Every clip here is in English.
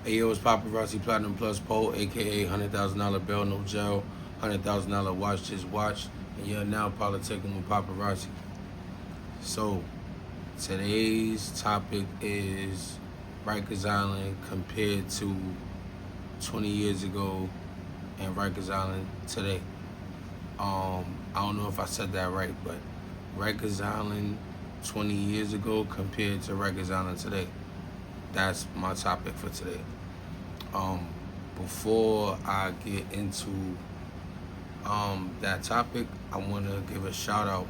Ayo, it's Popperazzi Platinum Plus Pole, aka $100,000 bill, no jail, $100,000 watch, just watch. And you're now politicking with Popperazzi. So, today's topic is Rikers Island compared to 20 years ago and Rikers Island today. I don't know if I said that right, but Rikers Island 20 years ago compared to Rikers Island today. That's my topic for today. Before I get into that topic, I want to give a shout out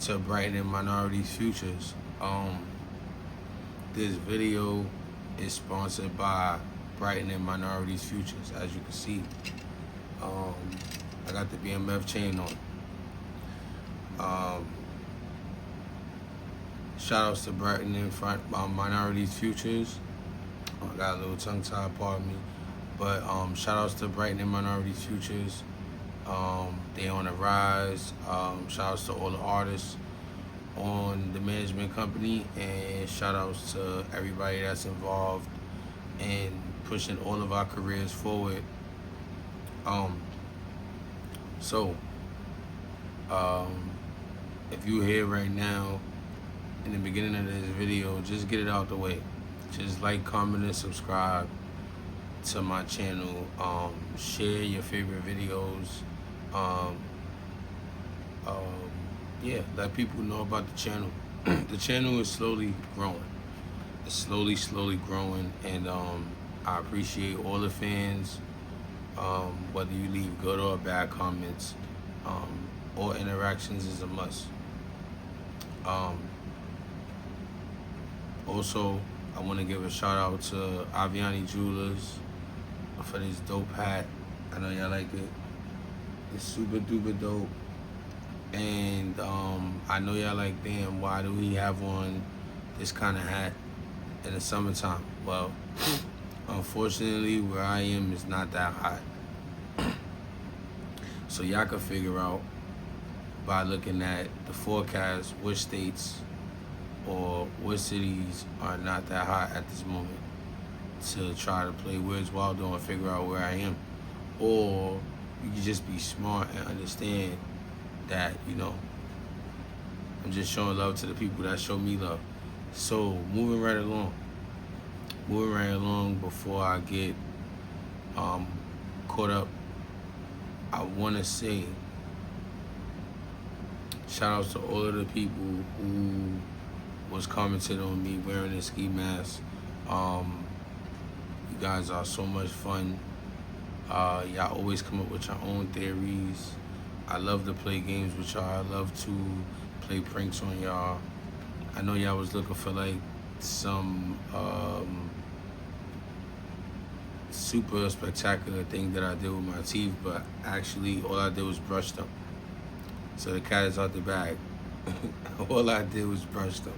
to Brightening Minorities Futures. This video is sponsored by Brightening Minorities Futures. As you can see, I got the BMF chain on. Shout outs to Brightening Minorities Futures. I got a little tongue tied, pardon me. But shout outs to Brightening Minorities Futures. They on the rise. Shout outs to all the artists on the management company, and shout outs to everybody that's involved in pushing all of our careers forward. If you're here right now in the beginning of this video, just get it out the way. Just like, comment, and subscribe to my channel. Share your favorite videos. Yeah, let people know about the channel. The channel is slowly growing. It's slowly growing, and I appreciate all the fans. Whether you leave good or bad comments, all interactions is a must. Also, I want to give a shout out to Aviani Jewelers for this dope hat. I know y'all like it. It's super duper dope. And I know y'all like, damn, why do we have on this kind of hat in the summertime? Well, unfortunately, where I am is not that hot. So y'all can figure out by looking at the forecast which states or what cities are not that hot at this moment, to try to play Where's Waldo and figure out where I am. Or you can just be smart and understand that, you know, I'm just showing love to the people that show me love. So moving right along before I get caught up, I want to say shout outs to all of the people who was commenting on me wearing a ski mask. You guys are so much fun. Y'all always come up with your own theories. I love to play games with y'all. I love to play pranks on y'all. I know y'all was looking for like some super spectacular thing that I did with my teeth, but actually all I did was brush them. So the cat is out the bag. All I did was brush them.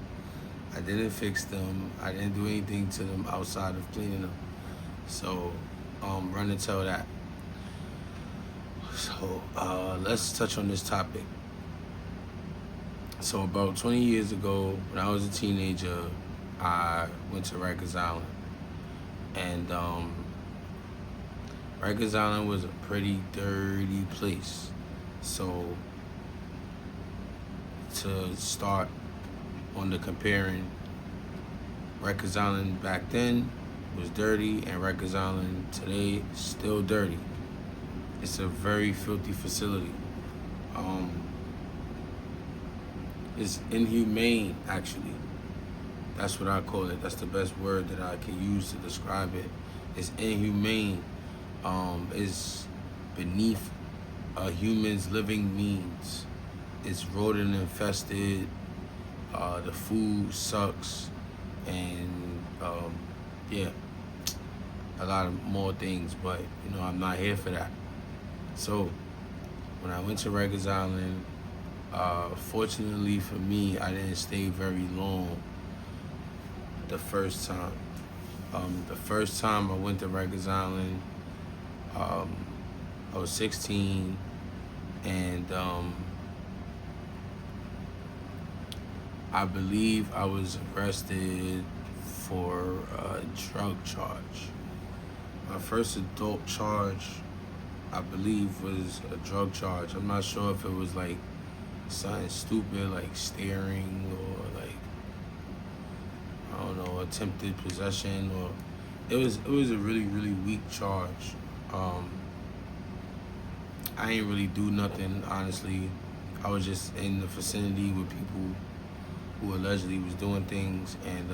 I didn't fix them. I didn't do anything to them outside of cleaning them. So run and tell that. So let's touch on this topic. So about 20 years ago, when I was a teenager, I went to Rikers Island. And Rikers Island was a pretty dirty place. So to start on the comparing, Rikers Island back then was dirty, and Rikers Island today is still dirty. It's a very filthy facility. It's inhumane, actually. That's what I call it. That's the best word that I can use to describe it. It's inhumane. It's beneath a human's living means. It's rodent infested. The food sucks, and yeah, a lot of more things. But you know, I'm not here for that. So when I went to Rikers Island, fortunately for me, I didn't stay very long the first time. The first time I went to Rikers Island, I was 16, and I believe I was arrested for a drug charge. My first adult charge, I believe, was a drug charge. I'm not sure if it was like something stupid like steering or like, I don't know, attempted possession, or it was a really weak charge. I ain't really do nothing, honestly. I was just in the vicinity with people who allegedly was doing things, and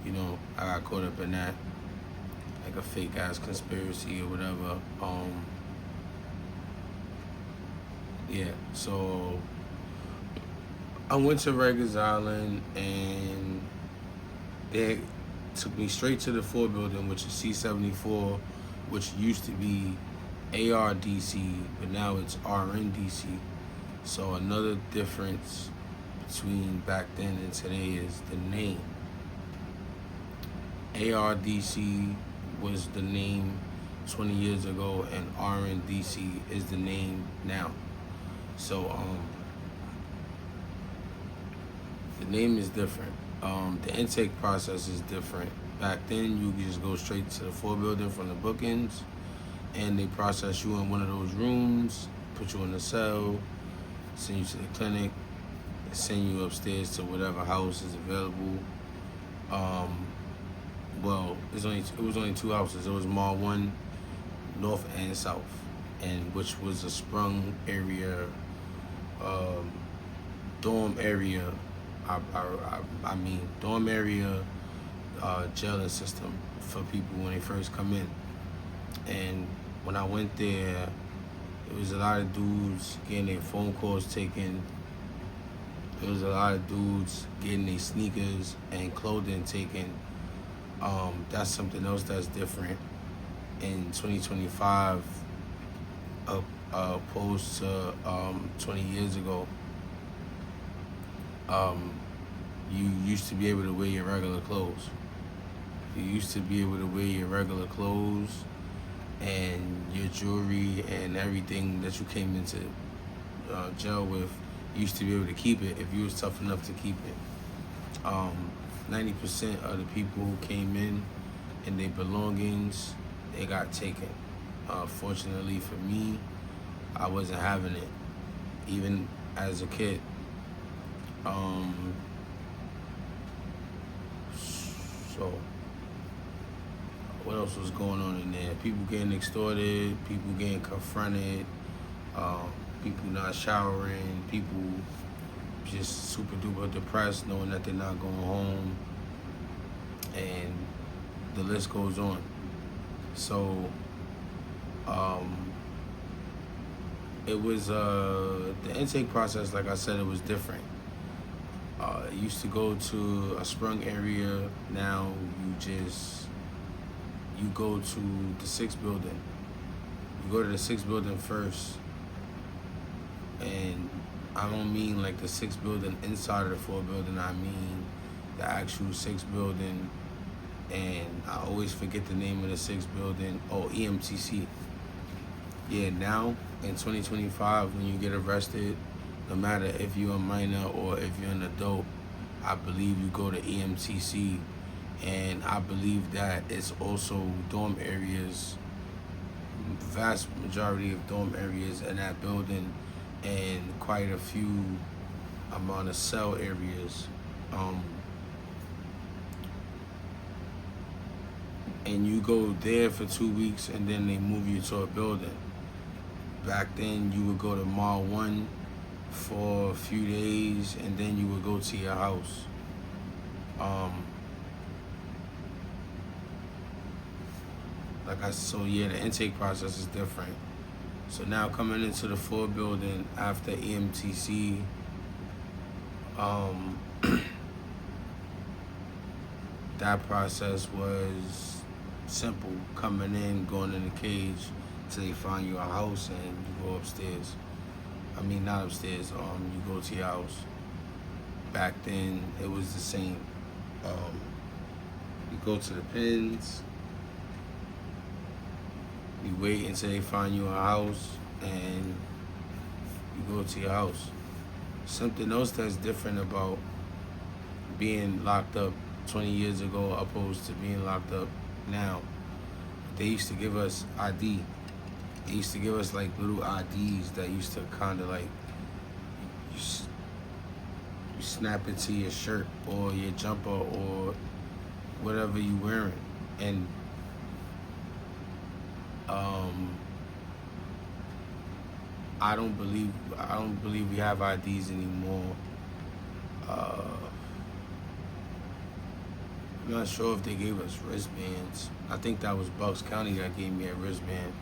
you know, I got caught up in that, like a fake ass conspiracy or whatever. Yeah, so I went to Rikers Island, and they took me straight to the 4 building, which is C-74, which used to be ARDC, but now it's RNDC. So another difference between back then and today is the name. ARDC was the name 20 years ago, and RNDC is the name now. So the name is different. The intake process is different. Back then, you could just go straight to the 4 building from the bookends, and they process you in one of those rooms, put you in a cell, send you to the clinic, send you upstairs to whatever house is available. Well, it was only 2 houses. It was Mall 1, North and South, and which was a sprung area, dorm area. I mean, dorm area, jailing system for people when they first come in. And when I went there, it was a lot of dudes getting their phone calls taken. There was a lot of dudes getting their sneakers and clothing taken. That's something else that's different in 2025 opposed to 20 years ago. You used to be able to wear your regular clothes. You used to be able to wear your regular clothes and your jewelry and everything that you came into jail with. You used to be able to keep it if you was tough enough to keep it. 90% of the people who came in and their belongings, they got taken. Fortunately for me, I wasn't having it, even as a kid. So, what else was going on in there? People getting extorted, people getting confronted, people not showering, people just super duper depressed knowing that they're not going home, and the list goes on. So, it was, the intake process, like I said, it was different. It used to go to a sprung area. Now you go to the 6th building. You go to the 6th building first. And I don't mean like the 6th building inside of the 4 building. I mean the actual 6th building. And I always forget the name of the 6th building. Oh, EMTC. Yeah, now in 2025, when you get arrested, no matter if you're a minor or if you're an adult, I believe you go to EMTC. And I believe that it's also dorm areas, vast majority of dorm areas in that building, and quite a few amount of cell areas. And you go there for 2 weeks, and then they move you to a building. Back then, you would go to Mall 1 for a few days, and then you would go to your house. So yeah, the intake process is different. So now coming into the 4 building after EMTC, that process was simple. Coming in, going in the cage till they find you a house, and you go upstairs. I mean, not upstairs, you go to your house. Back then, it was the same. You go to the pens, you wait until they find you a house, and you go to your house. Something else that's different about being locked up 20 years ago opposed to being locked up now. they used to give us ID. They used to give us like little IDs that used to kind of like you snap it to your shirt or your jumper or whatever you wearing, and I don't believe we have IDs anymore. I'm not sure if they gave us wristbands. I think that was Bucks County that gave me a wristband.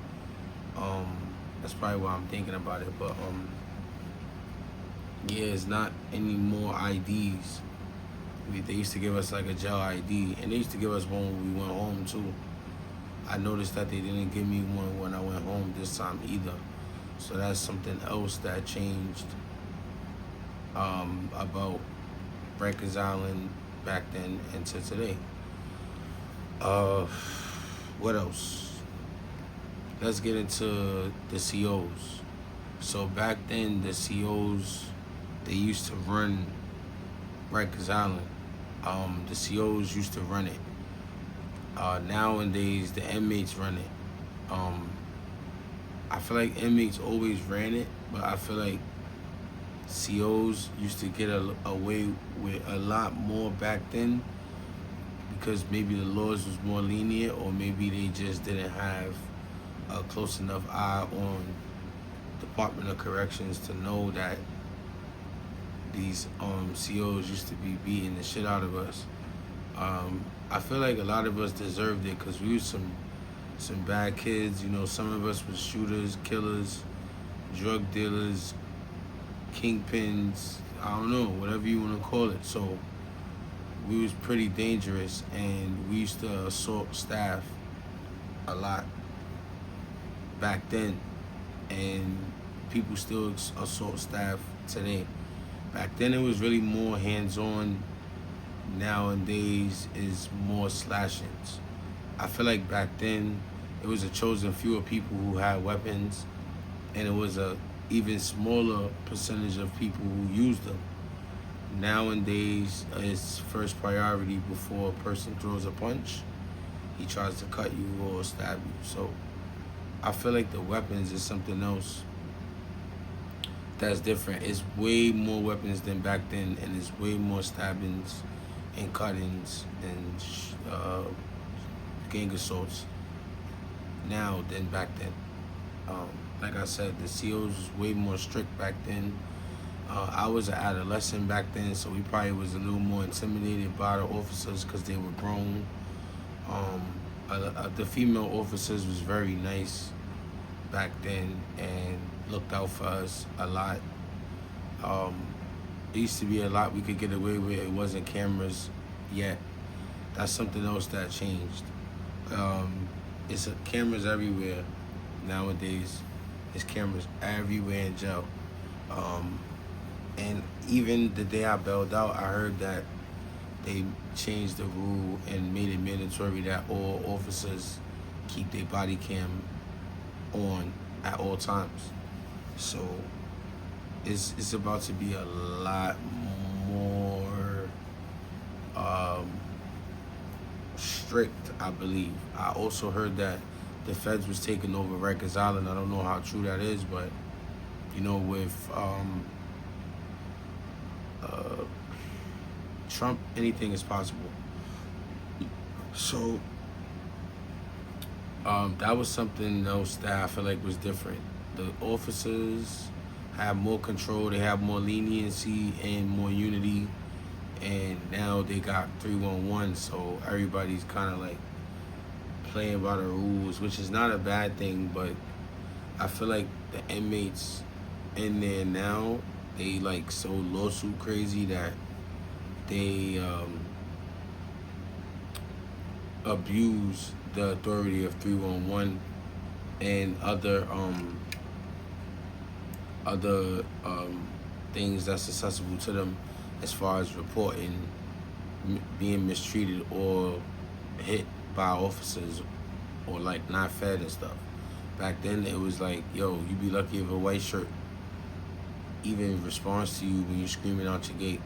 That's probably why I'm thinking about it. But yeah, it's not any more IDs. They used to give us like a gel ID, and they used to give us one when we went home too. I noticed that they didn't give me one when I went home this time either. So that's something else that changed about Rikers Island back then and to today. What else? Let's get into the COs. So back then, the COs, they used to run Rikers Island. The COs used to run it. Nowadays, the inmates run it. I feel like inmates always ran it, but I feel like COs used to get away with a lot more back then because maybe the laws was more lenient, or maybe they just didn't have a close enough eye on Department of Corrections to know that these COs used to be beating the shit out of us. I feel like a lot of us deserved it because we was some bad kids. You know, some of us was shooters, killers, drug dealers, kingpins, I don't know, whatever you want to call it. So we was pretty dangerous, and we used to assault staff a lot back then, and people still assault staff today. Back then it was really more hands-on. Nowadays is more slashings. I feel like back then it was a chosen few of people who had weapons, and it was a even smaller percentage of people who used them. Nowadays, it's first priority before a person throws a punch. He tries to cut you or stab you. So I feel like the weapons is something else that's different. It's way more weapons than back then, and it's way more stabbings and cuttings and gang assaults now than back then. Like I said, the COs was way more strict back then. I was an adolescent back then, so we probably was a little more intimidated by the officers because they were grown. The female officers was very nice back then and looked out for us a lot. There used to be a lot we could get away with. It wasn't cameras yet. That's something else that changed. It's cameras everywhere nowadays. There's cameras everywhere in jail. And even the day I bailed out, I heard that they changed the rule and made it mandatory that all officers keep their body cam on at all times. So it's about to be a lot more strict, I believe. I also heard that the feds was taking over Rikers Island. I don't know how true that is, but you know, with Trump, anything is possible. So that was something else that I feel like was different. The officers have more control, they have more leniency and more unity, and now they got 311, so everybody's kind of like playing by the rules, which is not a bad thing, but I feel like the inmates in there now, they like so lawsuit crazy that they abuse the authority of 311 and other things that's accessible to them as far as reporting being mistreated or hit by officers or like not fed and stuff. Back then it was like, yo, you be lucky if a white shirt even responds to you when you're screaming out your gate.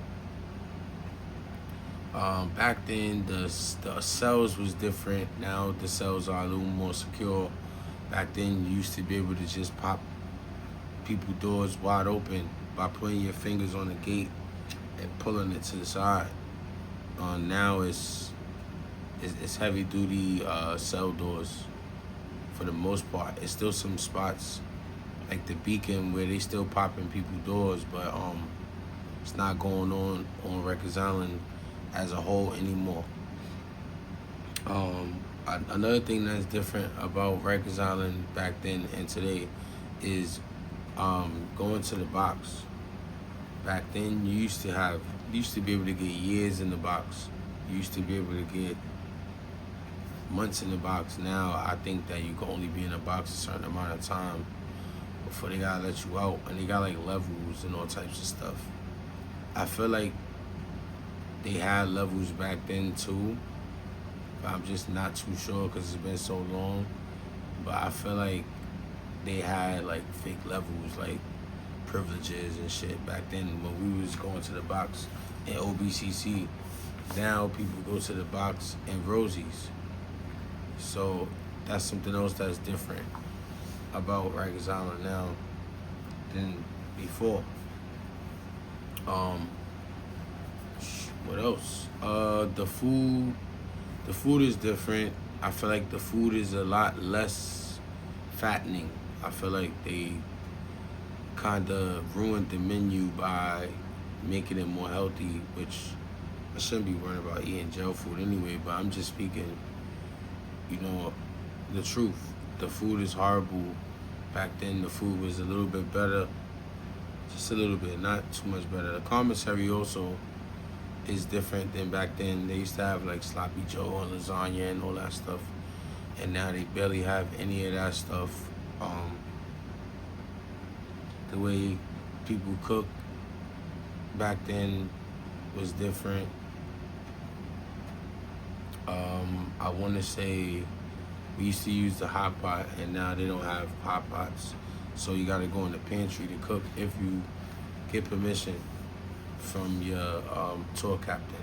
Back then, the cells was different. Now the cells are a little more secure. Back then, you used to be able to just pop people doors wide open by putting your fingers on the gate and pulling it to the side. Now it's heavy duty cell doors for the most part. It's still some spots like the Beacon where they still popping people doors, but it's not going on Rikers Island as a whole anymore. Another thing that's different about Rikers Island back then and today is going to the box. Back then, you used to be able to get years in the box. You used to be able to get months in the box. Now, I think that you can only be in a box a certain amount of time before they gotta let you out, and they got like levels and all types of stuff. I feel like they had levels back then too, but I'm just not too sure because it's been so long. But I feel like they had like fake levels, like privileges and shit back then when we was going to the box in OBCC. Now people go to the box in Rosie's. So that's something else that's different about Rikers Island now than before. What else? The food is different. I feel like the food is a lot less fattening. I feel like they kind of ruined the menu by making it more healthy, which I shouldn't be worrying about eating jail food anyway, but I'm just speaking, the truth. The food is horrible. Back then, the food was a little bit better. Just a little bit, not too much better. The commissary also is different than back then. They used to have like sloppy joe and lasagna and all that stuff, and now they barely have any of that stuff. The way people cook back then was different. I want to say we used to use the hot pot, and now they don't have hot pots. So you got to go in the pantry to cook if you get permission from your tour captain.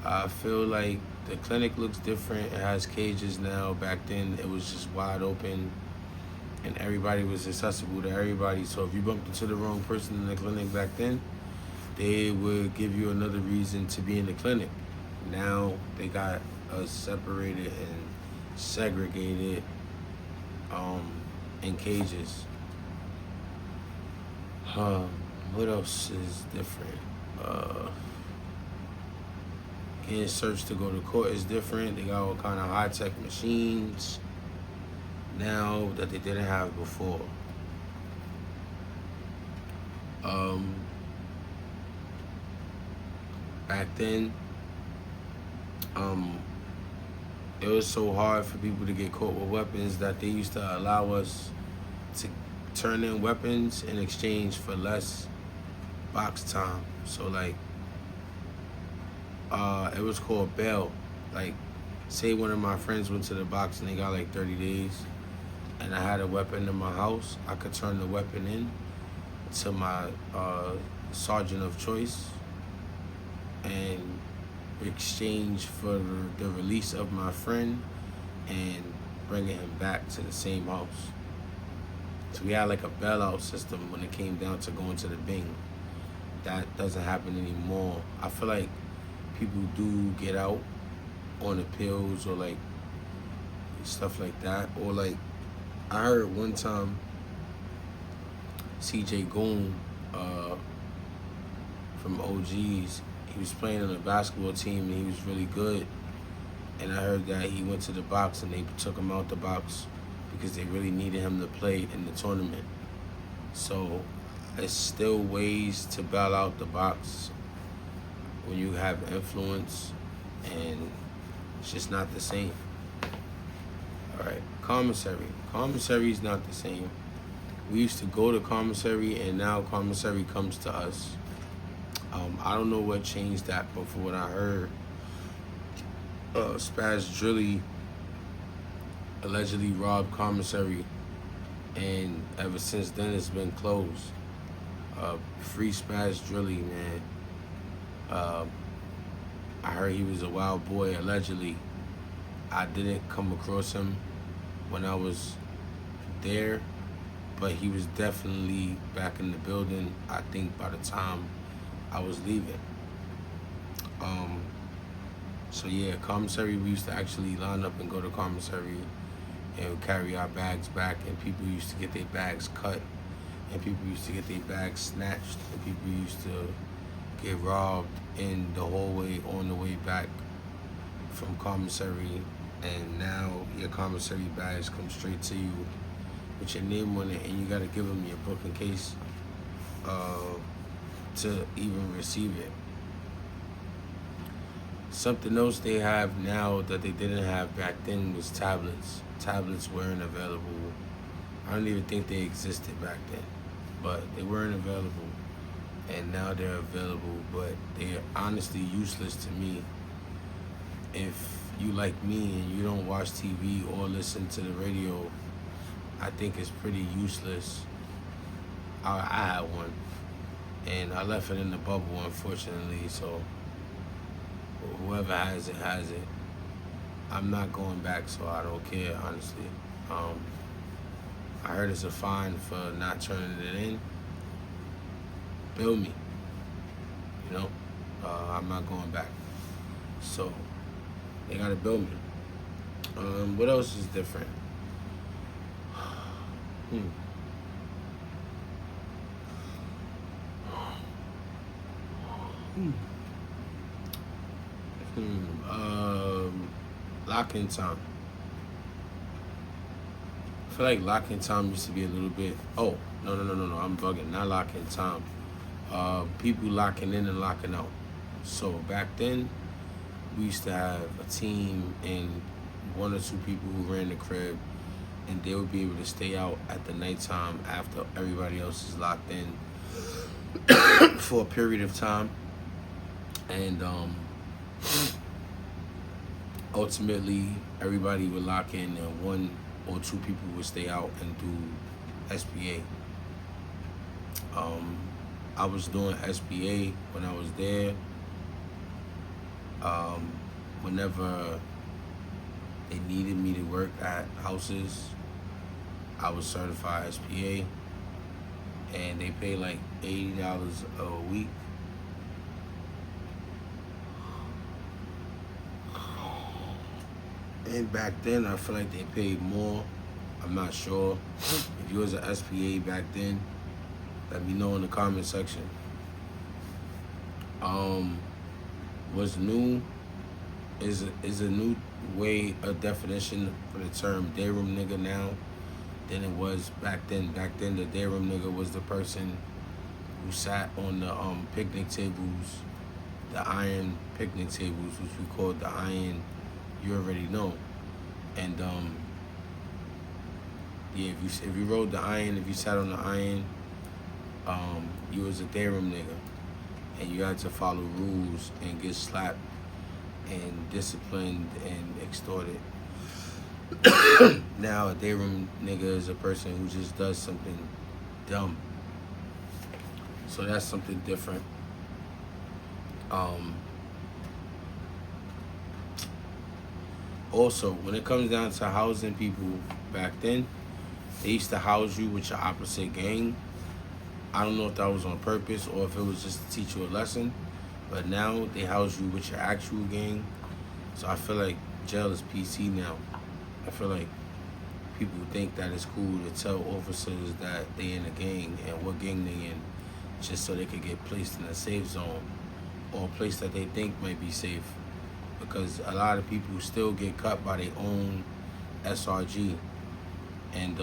I feel like the clinic looks different. It has cages now. Back then, it was just wide open, and everybody was accessible to everybody. So if you bumped into the wrong person in the clinic back then, they would give you another reason to be in the clinic. Now they got us separated and segregated in cages. What else is different? Getting searched to go to court is different. They got all kind of high-tech machines now that they didn't have before. Back then, it was so hard for people to get caught with weapons that they used to allow us to turn in weapons in exchange for less box time. So like, it was called bail. Like, say one of my friends went to the box and they got like 30 days, and I had a weapon in my house, I could turn the weapon in to my sergeant of choice and exchange for the release of my friend and bringing him back to the same house. So we had like a bailout system when it came down to going to the Bing. That doesn't happen anymore. I feel like people do get out on appeals or like stuff like that. Or like, I heard one time CJ Goon from OGs, he was playing on a basketball team and he was really good. And I heard that he went to the box and they took him out the box because they really needed him to play in the tournament. So there's still ways to bail out the box when you have influence, and it's just not the same. All right, commissary. Commissary is not the same. We used to go to commissary, and now commissary comes to us. I don't know what changed that, but from what I heard, Spaz Drilly allegedly robbed commissary, and ever since then it's been closed. Free Smash Drilly, man. Uh, I heard he was a wild boy, allegedly. I didn't come across him when I was there, but he was definitely back in the building, I think, by the time I was leaving. So yeah, commissary, we used to actually line up and go to commissary and carry our bags back, and people used to get their bags cut, and people used to get their bags snatched, and people used to get robbed in the hallway on the way back from commissary. And now your commissary bags come straight to you with your name on it, and you gotta give them your book in case to even receive it. Something else they have now that they didn't have back then was tablets. Tablets weren't available. I don't even think they existed back then, but they weren't available, and now they're available, but they're honestly useless to me. If you like me and you don't watch TV or listen to the radio, I think it's pretty useless. I had one, and I left it in the bubble, unfortunately, so whoever has it, has it. I'm not going back, so I don't care, honestly. I heard it's a fine for not turning it in. Bill me, you know? I'm not going back. So, they gotta bill me. What else is different? Lock-in time. I feel like lock-in time used to be a little bit. Oh, no, I'm bugging. Not lock-in time. People locking in and locking out. So back then, we used to have a team and one or two people who ran the crib, and they would be able to stay out at the nighttime after everybody else is locked in for a period of time. And ultimately, everybody would lock in, and one or two people would stay out and do SBA. I was doing SBA when I was there. Whenever they needed me to work at houses, I was certified SBA, and they pay like $80 a week. And back then, I feel like they paid more. I'm not sure. If you was an SBA back then, let me know in the comment section. What's new is a new way, a definition for the term dayroom nigga now than it was back then. Back then, the dayroom nigga was the person who sat on the picnic tables, the iron picnic tables, which we called the iron. You already know. And yeah, if you rode the iron, if you sat on the iron, you was a dayroom nigga, and you had to follow rules and get slapped and disciplined and extorted. Now a dayroom nigga is a person who just does something dumb. So that's something different. Also, when it comes down to housing people back then, they used to house you with your opposite gang. I don't know if that was on purpose or if it was just to teach you a lesson, but now they house you with your actual gang. So I feel like jail is PC now. I feel like people think that it's cool to tell officers that they in a gang and what gang they in, just so they could get placed in a safe zone or a place that they think might be safe. Because a lot of people still get cut by their own SRG. And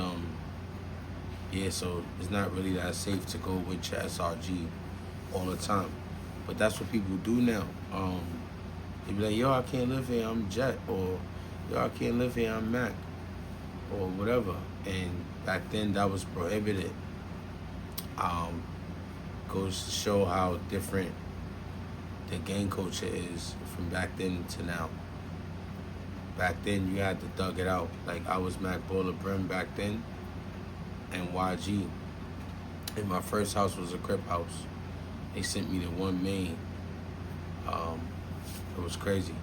yeah, so it's not really that safe to go with your SRG all the time. But that's what people do now. They be like, yo, I can't live here, I'm Jet. Or, yo, I can't live here, I'm Mac. Or whatever. And back then, that was prohibited. Goes to show how different the gang culture is from back then to now. Back then, you had to thug it out. Like, I was Mac Bowler Brim back then, and YG. And my first house was a crip house. They sent me to one main. It was crazy.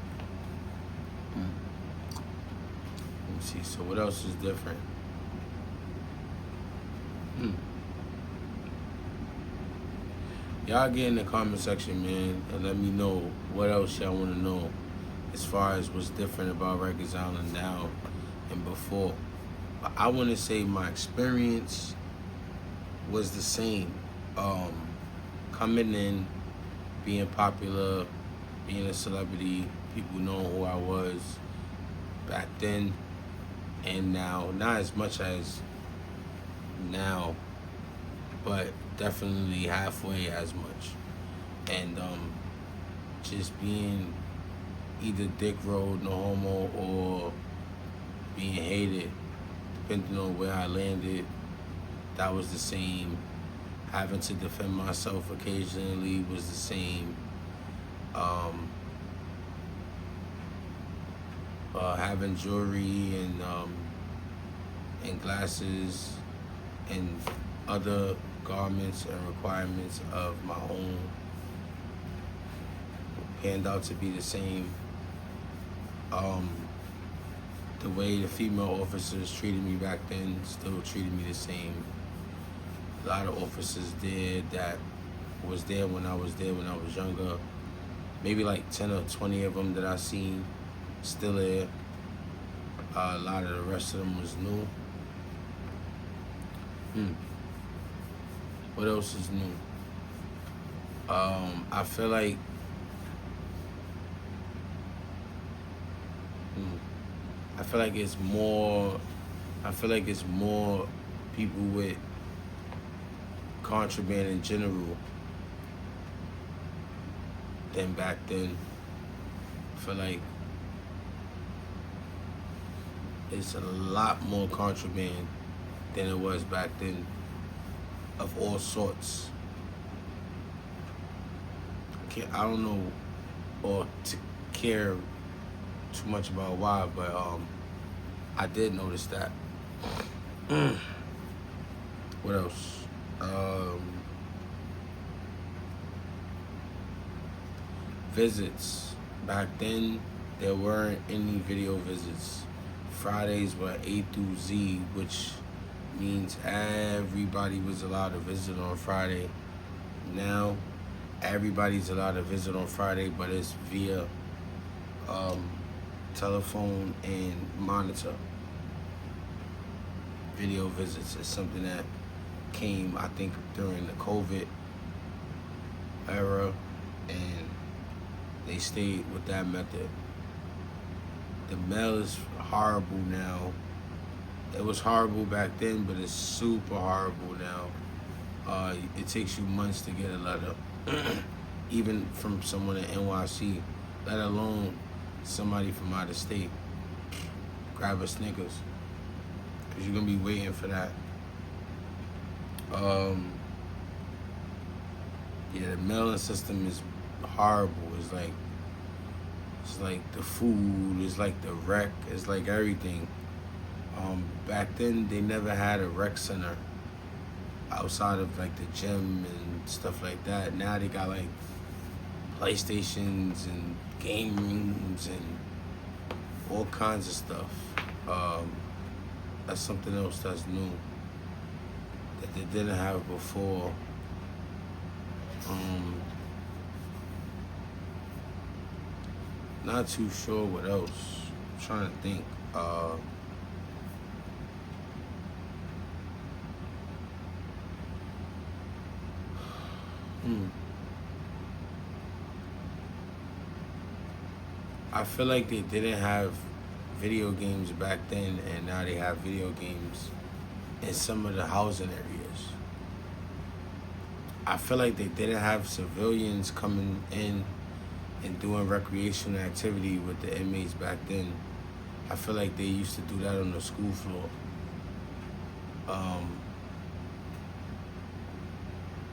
Let me see. So what else is different? Y'all get in the comment section, man, and let me know what else y'all want to know as far as what's different about Rikers Island now and before. But I want to say my experience was the same. Coming in, being popular, being a celebrity, people knowing who I was back then and now. Not as much as now, but definitely halfway as much. And just being either dick rolled, no homo, or being hated, depending on where I landed, that was the same. Having to defend myself occasionally was the same. Having jewelry and glasses and other garments and requirements of my own panned out to be the same. The way the female officers treated me back then still treated me the same. A lot of officers did that was there when I was younger. Maybe like 10 or 20 of them that I seen still there. A lot of the rest of them was new. What else is new? I feel like it's more people with contraband in general than back then. I feel like it's a lot more contraband than it was back then, of all sorts. I don't know or to care too much about why, but I did notice that. What else? Visits. Back then, there weren't any video visits. Fridays were A through Z, which means everybody was allowed to visit on Friday. Now, everybody's allowed to visit on Friday, but it's via telephone and monitor. Video visits is something that came, I think, during the COVID era, and they stayed with that method. The mail is horrible now. It was horrible back then, but it's super horrible now. It takes you months to get a letter, even from someone in NYC, let alone somebody from out of state. Grab a Snickers, because you're going to be waiting for that. Yeah, the mailing system is horrible. It's like the food, it's like the rec, it's like everything. Back then, they never had a rec center outside of like the gym and stuff like that. Now they got like PlayStations and game rooms and all kinds of stuff. That's something else that's new that they didn't have before. Not too sure what else. I'm trying to think. I feel like they didn't have video games back then, and now they have video games in some of the housing areas. I feel like they didn't have civilians coming in and doing recreational activity with the inmates back then. I feel like they used to do that on the school floor.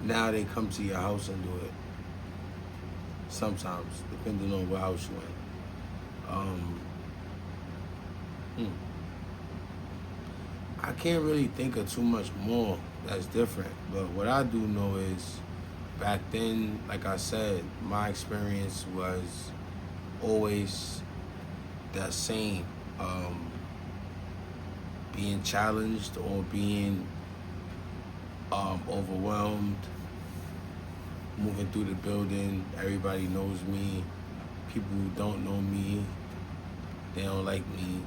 Now they come to your house and do it. Sometimes, depending on what house you're in. I can't really think of too much more that's different. But what I do know is back then, like I said, my experience was always that same. Being challenged or being overwhelmed, moving through the building, everybody knows me. People who don't know me, they don't like me.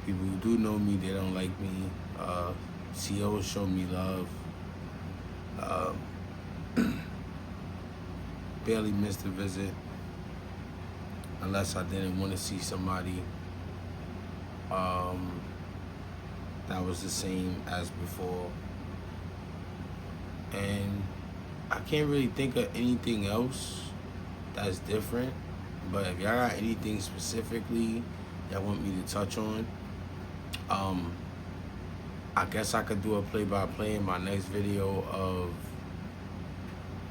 People who do know me, they don't like me. COs show me love. Barely missed a visit unless I didn't want to see somebody that was the same as before. And I can't really think of anything else that's different. But if y'all got anything specifically y'all want me to touch on, I guess I could do a play-by-play in my next video of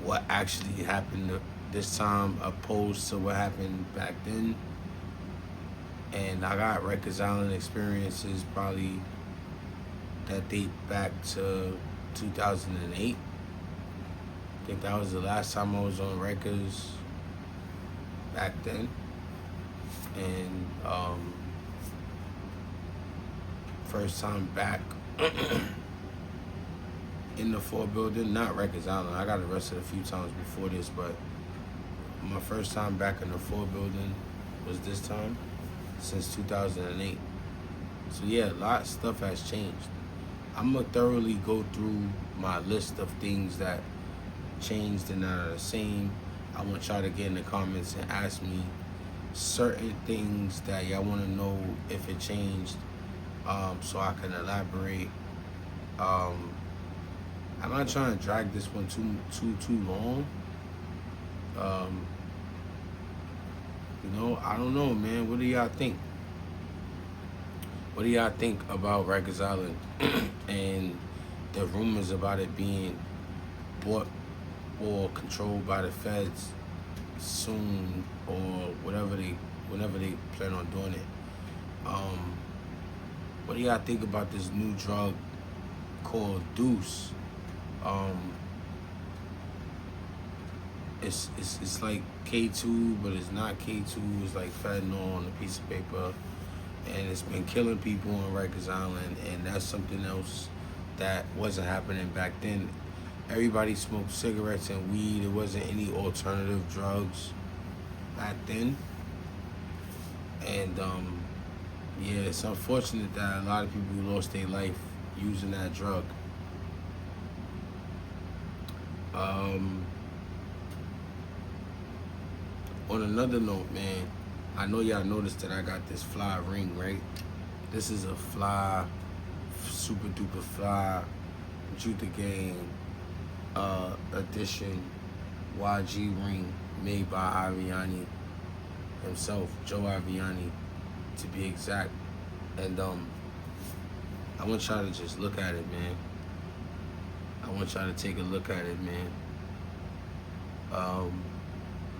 what actually happened this time opposed to what happened back then. And I got Rikers Island experiences probably that date back to 2008. I think that was the last time I was on Rikers back then. And first time back in the 4 building, not Rikers Island. I got arrested a few times before this, but my first time back in the 4 building was this time since 2008. So yeah, a lot of stuff has changed. I'm gonna thoroughly go through my list of things that changed and that are the same. I want y'all to get in the comments and ask me certain things that y'all want to know if it changed, so I can elaborate. I'm not trying to drag this one too long. You know, I don't know, man. What do y'all think? What do y'all think about Rikers Island and the rumors about it being bought or controlled by the feds soon, or whenever they plan on doing it? What do y'all think about this new drug called Deuce? It's like K2, but it's not K2. It's like fentanyl on a piece of paper, and it's been killing people on Rikers Island. And that's something else that wasn't happening back then. Everybody smoked cigarettes and weed. There wasn't any alternative drugs back then. And yeah, it's unfortunate that a lot of people lost their life using that drug. On another note, man, I know y'all noticed that I got this fly ring, right? This is a fly, super duper fly, Juta Gang edition YG ring made by Aviani himself, Joe Aviani, to be exact. And I want y'all to just look at it, man. I want y'all to take a look at it, man.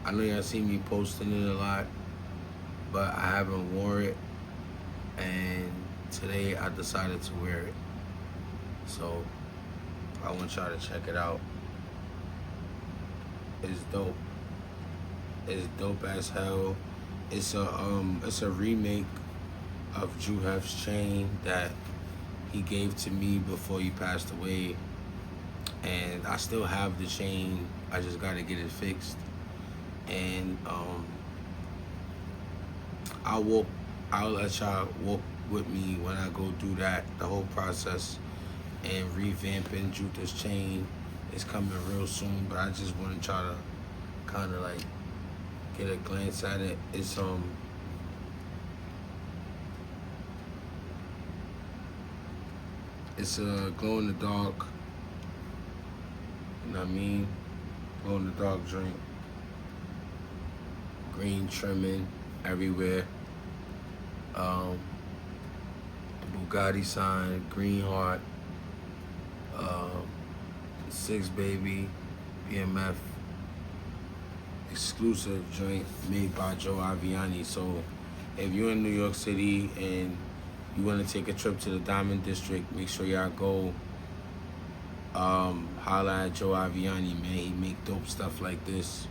I know y'all see me posting it a lot, but I haven't worn it, and today I decided to wear it. So I want y'all to check it out. It's dope. It's dope as hell. It's a remake of Drew Hef's chain that he gave to me before he passed away, and I still have the chain. I just gotta get it fixed. And I'll let y'all walk with me when I go through that, the whole process, and revamping Juta's chain is coming real soon. But I just wanted y'all to kind of like get a glance at it. It's a glow in the dark, you know what I mean? Glow in the dark drink. Green trimming everywhere. The Bugatti sign, green heart, 6 baby, BMF, exclusive joint made by Joe Aviani. So if you're in New York City and you want to take a trip to the Diamond District, make sure y'all go Holla at Joe Aviani, man. He make dope stuff like this.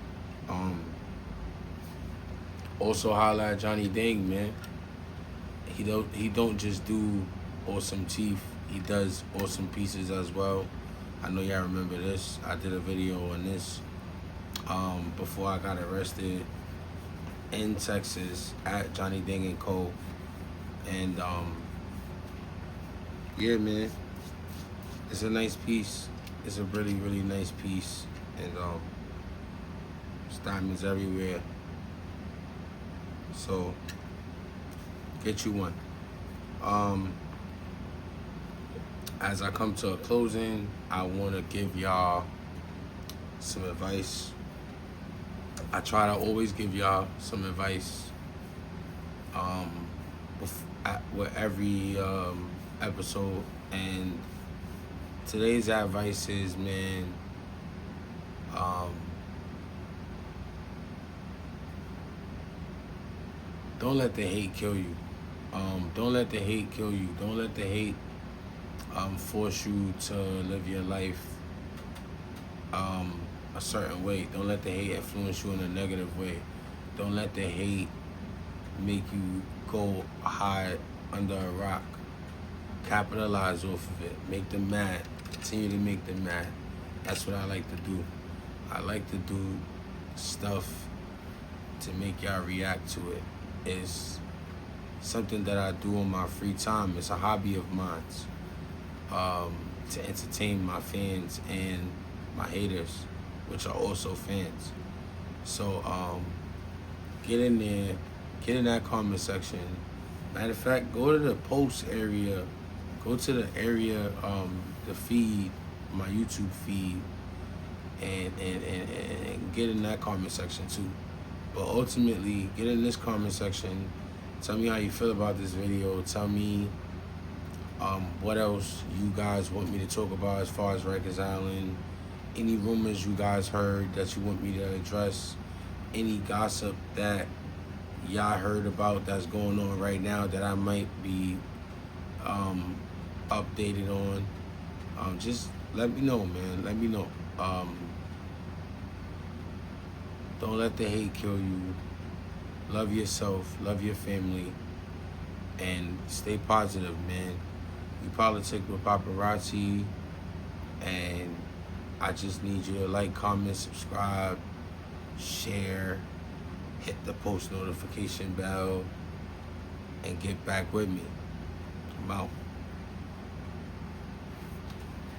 Also holla at Johnny Dang, man. He don't just do awesome teeth. He does awesome pieces as well. I know y'all remember this. I did a video on this before I got arrested in Texas at Johnny Dang and Co. And yeah, man, it's a nice piece. It's a really, really nice piece. And there's diamonds everywhere. So get you one. As I come to a closing, I want to give y'all some advice. I try to always give y'all some advice with every episode. And today's advice is, man, don't let the hate kill you. Don't let the hate kill you. Don't let the hate force you to live your life a certain way. Don't let the hate influence you in a negative way. Don't let the hate make you go hide under a rock. Capitalize off of it. Make them mad. Continue to make them mad. That's what I like to do. I like to do stuff to make y'all react to it. It's something that I do in my free time. It's a hobby of mine. To entertain my fans and my haters, which are also fans. So get in there, get in that comment section. Matter of fact, go to the post area, go to the area, the feed, my YouTube feed, and get in that comment section too. But ultimately, get in this comment section. Tell me how you feel about this video. Tell me what else you guys want me to talk about as far as Rikers Island. Any rumors you guys heard that you want me to address. Any gossip that y'all heard about that's going on right now that I might be updated on. Just let me know, man. Let me know. Don't let the hate kill you. Love yourself, love your family, and stay positive, man. We Politic with Popperazzi, and I just need you to like, comment, subscribe, share, hit the post notification bell, and get back with me. I'm out.